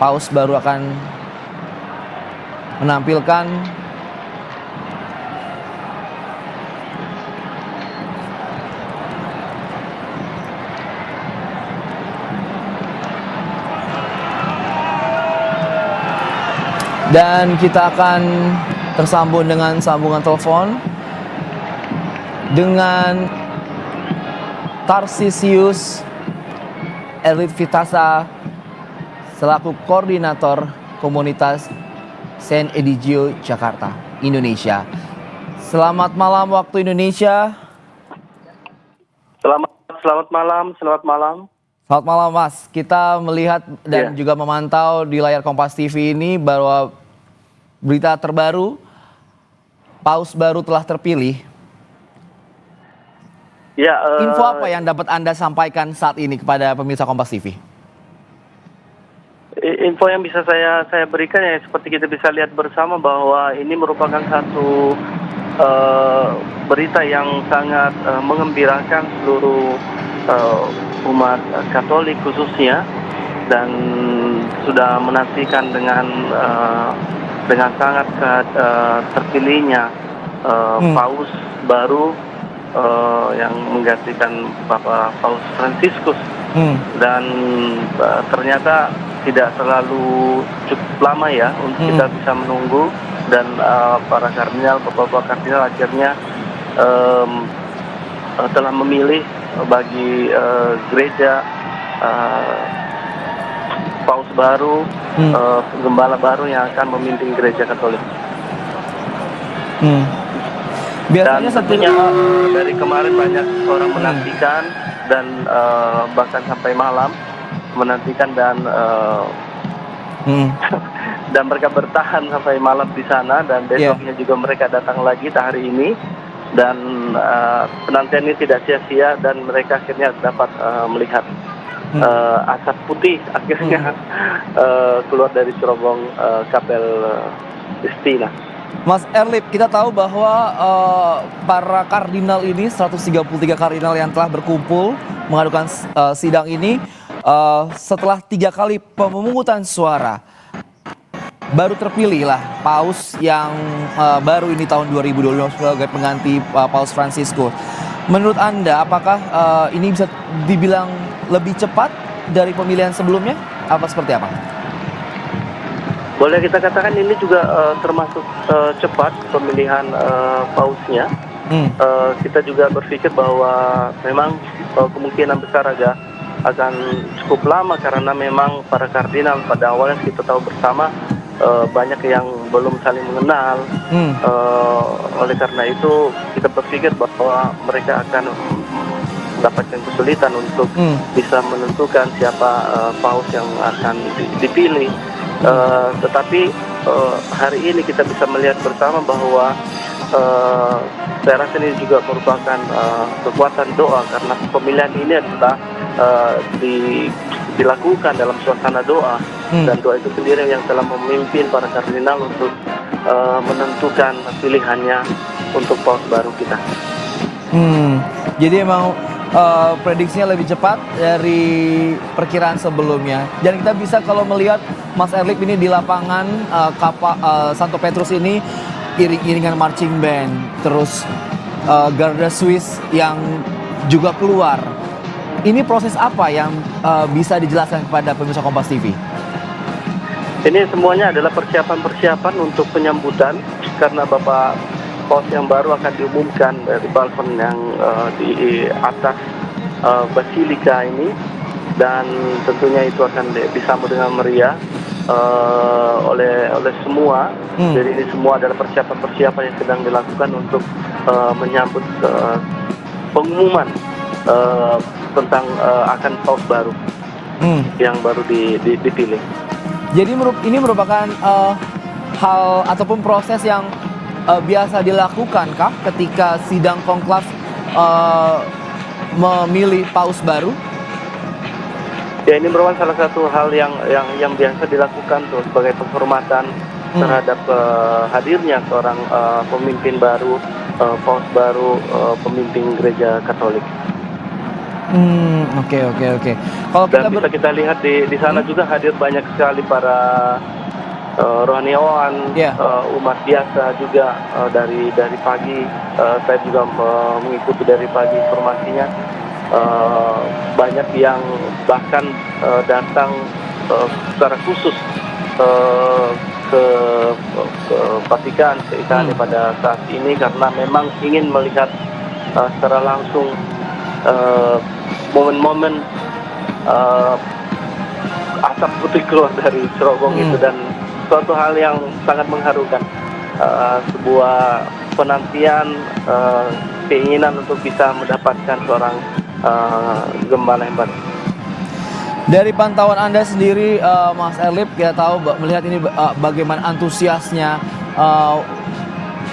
Paus baru akan menampilkan dan kita akan tersambung dengan sambungan telepon dengan Tarsisius Elit Vitasa selaku koordinator komunitas Saint Edigio Jakarta, Indonesia. Selamat malam waktu Indonesia. Selamat malam. Selamat malam Mas. Kita melihat dan juga memantau di layar Kompas TV ini bahwa berita terbaru, Paus baru telah terpilih. Info apa yang dapat Anda sampaikan saat ini kepada pemirsa Kompas TV? Info yang bisa saya berikan ya seperti kita bisa lihat bersama bahwa ini merupakan satu berita yang sangat mengembirakan seluruh umat Katolik khususnya, dan sudah menantikan dengan sangat terpilihnya Paus baru yang menggantikan Bapak Paus Fransiskus. Dan ternyata tidak terlalu cukup lama ya untuk kita bisa menunggu, dan para kardinal, bapak-bapak kardinal akhirnya telah memilih bagi gereja Paus baru, gembala baru yang akan memimpin gereja Katolik. Biasanya dan tentunya dari kemarin banyak orang menantikan dan bahkan sampai malam menantikan, dan dan mereka bertahan sampai malam di sana, dan besoknya juga mereka datang lagi hari ini, dan penantian ini tidak sia-sia, dan mereka akhirnya dapat melihat asap putih akhirnya keluar dari cerobong Kapel Sistina. Mas Erlip, kita tahu bahwa para kardinal ini, 133 kardinal yang telah berkumpul mengadukan sidang ini, setelah 3 kali pemungutan suara, baru terpilihlah Paus yang baru ini tahun 2022 sebagai pengganti Paus Fransiskus. Menurut Anda, apakah ini bisa dibilang lebih cepat dari pemilihan sebelumnya? Apa seperti apa? Boleh kita katakan ini juga termasuk cepat pemilihan pausnya. Kita juga berpikir bahwa memang kemungkinan besar akan cukup lama, karena memang para kardinal pada awalnya kita tahu bersama banyak yang belum saling mengenal. Oleh karena itu kita berpikir bahwa mereka akan mendapatkan kesulitan untuk bisa menentukan siapa paus yang akan dipilih. Tetapi hari ini kita bisa melihat bersama bahwa saya rasa ini juga merupakan kekuatan doa, karena pemilihan ini adalah dilakukan dalam suasana doa, dan doa itu sendiri yang telah memimpin para kardinal untuk menentukan pilihannya untuk paus baru kita. Jadi emang prediksinya lebih cepat dari perkiraan sebelumnya, dan kita bisa kalau melihat Mas Erlip ini di lapangan Santo Petrus ini iring-iringan marching band, terus Garda Swiss yang juga keluar. Ini proses apa yang bisa dijelaskan kepada pemirsa Kompas TV? Ini semuanya adalah persiapan untuk penyambutan, karena Bapak Paus yang baru akan diumumkan dari balkon yang di atas Basilika ini, dan tentunya itu akan disambut dengan meriah oleh semua. Jadi ini semua adalah persiapan yang sedang dilakukan untuk menyambut pengumuman tentang akan paus baru yang baru dipilih. Jadi ini merupakan hal ataupun proses yang biasa dilakukan kah ketika sidang konklav memilih paus baru? Ya, ini merupakan salah satu hal yang biasa dilakukan tuh sebagai penghormatan terhadap hadirnya seorang pemimpin baru, paus baru, pemimpin gereja Katolik. Oke. Kalau kita Dan bisa kita lihat di sana juga hadir banyak sekali para rohaniawan, Ya. umat biasa juga dari pagi. Saya juga mengikuti dari pagi informasinya. Banyak yang bahkan datang secara khusus eh, ke ke Vatikan, ke Italia pada saat ini karena memang ingin melihat secara langsung eh, momen-momen eh, asap putih keluar dari cerobong itu, dan suatu hal yang sangat mengharukan. Sebuah penantian, keinginan untuk bisa mendapatkan seorang gembala yang baru. Dari pantauan Anda sendiri, Mas Erlip, kita tahu melihat ini bagaimana antusiasnya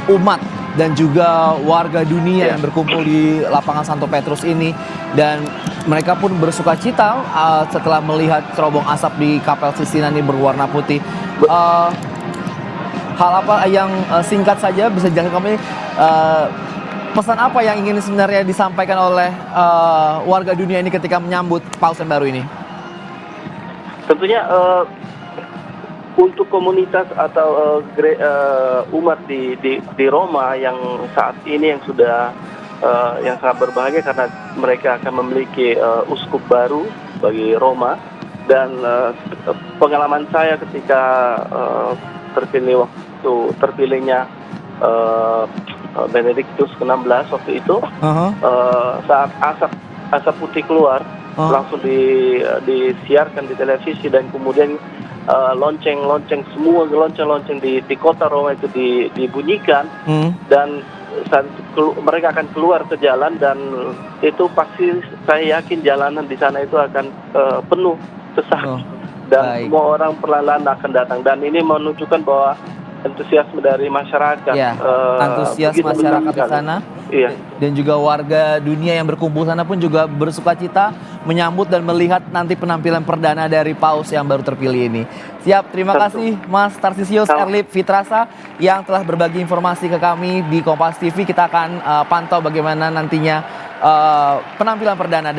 umat dan juga warga dunia yang berkumpul di lapangan Santo Petrus ini, dan mereka pun bersuka cita setelah melihat cerobong asap di Kapel Sistina ini berwarna putih. Hal apa yang singkat saja bisa dijelaskan kami, pesan apa yang ingin sebenarnya disampaikan oleh warga dunia ini ketika menyambut Paus yang baru ini? Tentunya untuk komunitas atau umat di Roma yang saat ini yang sudah yang sangat berbahagia karena mereka akan memiliki uskup baru bagi Roma, dan pengalaman saya ketika terpilihnya Benediktus ke-16 waktu itu, saat asap putih keluar, langsung disiarkan di televisi, dan kemudian semua lonceng di kota Roma itu dibunyikan, dan saat itu mereka akan keluar ke jalan, dan itu pasti saya yakin jalanan di sana itu akan penuh sesak, dan semua orang perlahan-lahan akan datang, dan ini menunjukkan bahwa antusiasme dari masyarakat, antusias masyarakat di sana, dan juga warga dunia yang berkumpul sana pun juga bersuka cita menyambut dan melihat nanti penampilan perdana dari Paus yang baru terpilih ini. Siap, terima kasih Mas Tarsisius Erlip Fitrasa yang telah berbagi informasi ke kami di Kompas TV. Kita akan pantau bagaimana nantinya penampilan perdana